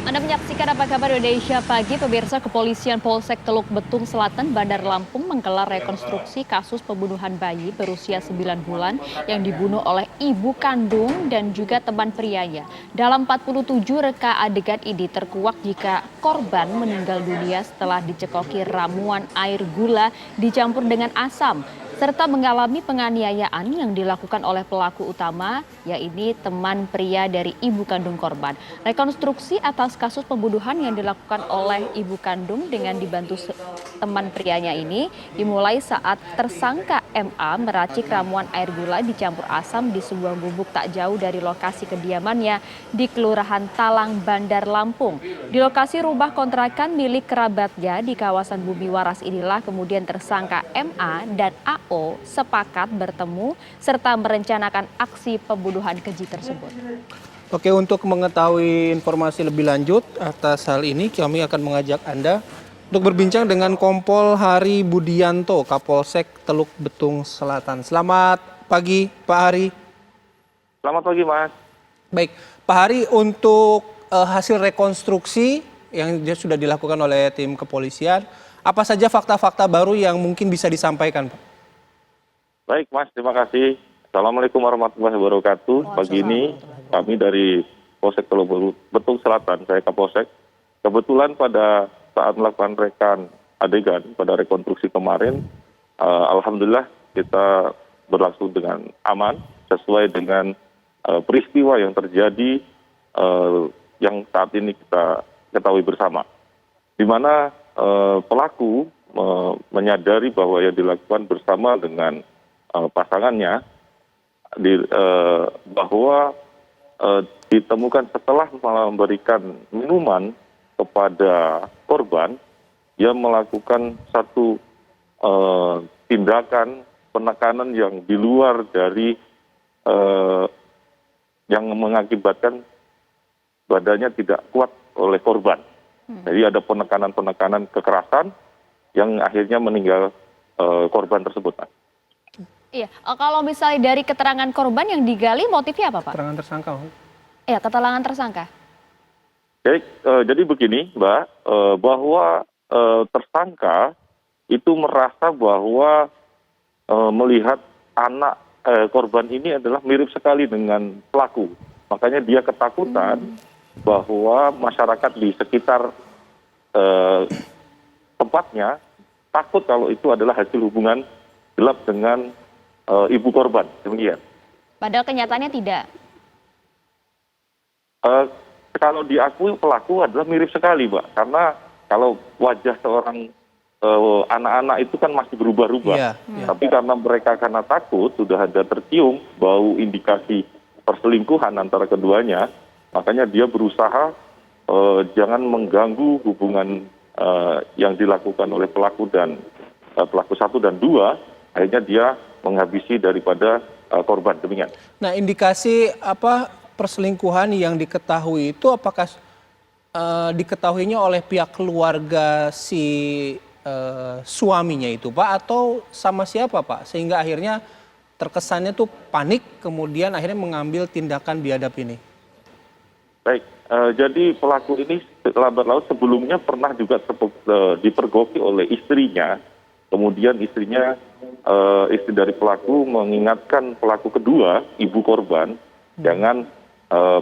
Anda menyaksikan Apa Kabar Indonesia Pagi, pemirsa. Kepolisian Polsek Teluk Betung Selatan, Bandar Lampung menggelar rekonstruksi kasus pembunuhan bayi berusia 9 bulan yang dibunuh oleh ibu kandung dan juga teman prianya. Dalam 47 reka adegan ini terkuak jika korban meninggal dunia setelah dicekoki ramuan air gula dicampur dengan asam, serta mengalami penganiayaan yang dilakukan oleh pelaku utama, yaitu teman pria dari ibu kandung korban. Rekonstruksi atas kasus pembunuhan yang dilakukan oleh ibu kandung dengan dibantu teman prianya ini dimulai saat tersangka MA meracik ramuan air gula dicampur asam di sebuah gubuk tak jauh dari lokasi kediamannya di Kelurahan Talang, Bandar Lampung. Di lokasi rumah kontrakan milik kerabatnya di kawasan Bumi Waras inilah kemudian tersangka MA dan AO sepakat bertemu serta merencanakan aksi pembunuhan keji tersebut. Oke, untuk mengetahui informasi lebih lanjut atas hal ini, kami akan mengajak Anda untuk berbincang dengan Kompol Hari Budianto, Kapolsek Teluk Betung Selatan. Selamat pagi, Pak Hari. Selamat pagi, Mas. Baik, Pak Hari, untuk hasil rekonstruksi yang sudah dilakukan oleh tim kepolisian, apa saja fakta-fakta baru yang mungkin bisa disampaikan, Pak? Baik, Mas. Terima kasih. Assalamualaikum warahmatullahi wabarakatuh. Pagi ini kami dari Polsek Teluk Betung Selatan, saya Kapolsek, kebetulan pada saat melakukan rekan adegan pada rekonstruksi kemarin, alhamdulillah kita berlangsung dengan aman sesuai dengan peristiwa yang terjadi yang saat ini kita ketahui bersama, di mana pelaku menyadari bahwa yang dilakukan bersama dengan pasangannya, bahwa ditemukan setelah memberikan minuman kepada korban, dia melakukan satu tindakan penekanan yang di luar dari yang mengakibatkan badannya tidak kuat oleh korban. Jadi ada penekanan-penekanan kekerasan yang akhirnya meninggal korban tersebut. Iya, kalau misalnya dari keterangan korban yang digali motifnya apa, Pak? Keterangan tersangka. Iya, keterangan tersangka. Jadi begini, Mbak, bahwa tersangka itu merasa bahwa melihat anak korban ini adalah mirip sekali dengan pelaku. Makanya dia ketakutan bahwa masyarakat di sekitar tempatnya takut kalau itu adalah hasil hubungan gelap dengan ibu korban, demikian. Padahal kenyataannya tidak. Kalau diakui pelaku adalah mirip sekali, Mbak, karena kalau wajah seorang anak-anak itu kan masih berubah-ubah. Iya. Tapi karena mereka karena takut, sudah ada tercium bau indikasi perselingkuhan antara keduanya, makanya dia berusaha jangan mengganggu hubungan yang dilakukan oleh pelaku dan pelaku 1 dan 2, akhirnya dia menghabisi daripada korban, demikian. Nah, indikasi perselingkuhan yang diketahui itu apakah diketahuinya oleh pihak keluarga si suaminya itu, Pak, atau sama siapa, Pak, sehingga akhirnya terkesannya tuh panik kemudian akhirnya mengambil tindakan biadab ini? Baik, jadi pelaku ini lambat laun sebelumnya pernah juga dipergoki oleh istrinya. Kemudian istrinya, istri dari pelaku mengingatkan pelaku kedua, ibu korban, jangan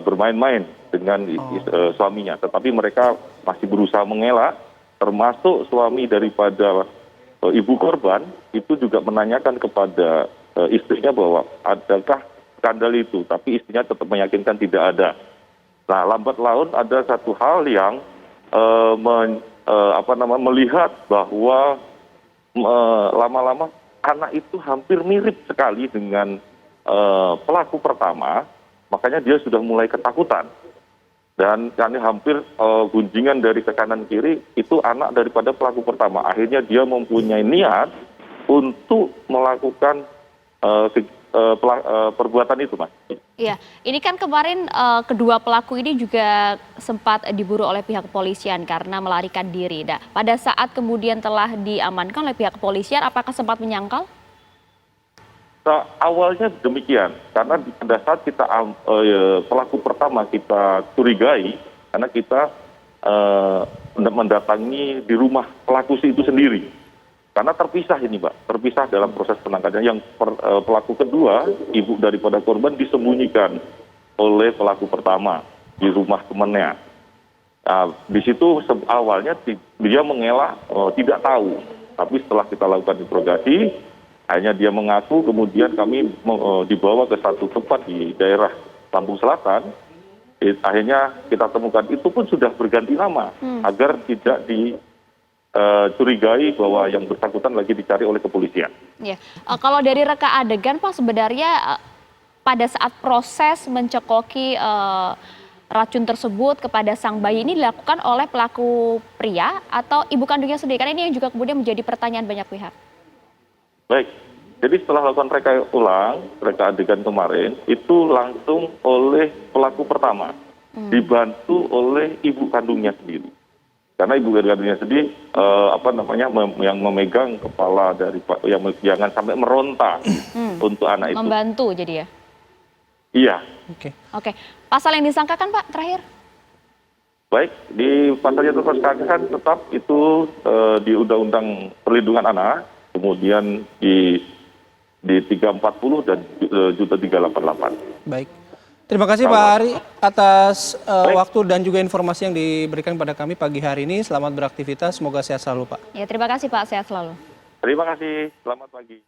bermain-main dengan suaminya. Tetapi mereka masih berusaha mengelak, termasuk suami daripada ibu korban itu juga menanyakan kepada istrinya bahwa adakah skandal itu. Tapi istrinya tetap meyakinkan tidak ada. Nah, lambat laun ada satu hal yang melihat bahwa lama-lama anak itu hampir mirip sekali dengan pelaku pertama, makanya dia sudah mulai ketakutan. Dan kami hampir gunjingan dari ke kanan kiri itu anak daripada pelaku pertama. Akhirnya dia mempunyai niat untuk melakukan perbuatan itu, Mas. Iya, ini kan kemarin kedua pelaku ini juga sempat diburu oleh pihak kepolisian karena melarikan diri. Nah, pada saat kemudian telah diamankan oleh pihak kepolisian, apakah sempat menyangkal? Awalnya demikian, karena pada saat kita pelaku pertama kita curigai, karena kita mendatangi di rumah pelaku itu sendiri. Karena terpisah ini, Pak, terpisah dalam proses penangkapan. Yang pelaku kedua, ibu daripada korban disembunyikan oleh pelaku pertama di rumah temannya. Nah, di situ awalnya dia mengelak tidak tahu, tapi setelah kita lakukan interogasi, hanya dia mengaku, kemudian kami dibawa ke satu tempat di daerah Lampung Selatan. Akhirnya kita temukan itu pun sudah berganti nama agar tidak dicurigai bahwa yang bersangkutan lagi dicari oleh kepolisian. Ya. Kalau dari reka adegan Pak, sebenarnya pada saat proses mencekoki racun tersebut kepada sang bayi ini dilakukan oleh pelaku pria atau ibu kandungnya sendiri? Karena ini yang juga kemudian menjadi pertanyaan banyak pihak. Baik, jadi setelah lakukan reka adegan kemarin, itu langsung oleh pelaku pertama, dibantu oleh ibu kandungnya sendiri. Karena ibu kandungnya sendiri, yang memegang kepala dari yang jangan sampai meronta untuk anak itu. Membantu jadi ya? Iya. Oke. Pasal yang disangkakan Pak terakhir? Baik, di pasal yang tersangkakan tetap itu di Undang-Undang Perlindungan Anak, kemudian di 340 dan junto 388. Baik. Terima kasih Pak Ari atas waktu dan juga informasi yang diberikan pada kami pagi hari ini. Selamat beraktivitas, semoga sehat selalu Pak. Ya, terima kasih Pak, sehat selalu. Terima kasih, selamat pagi.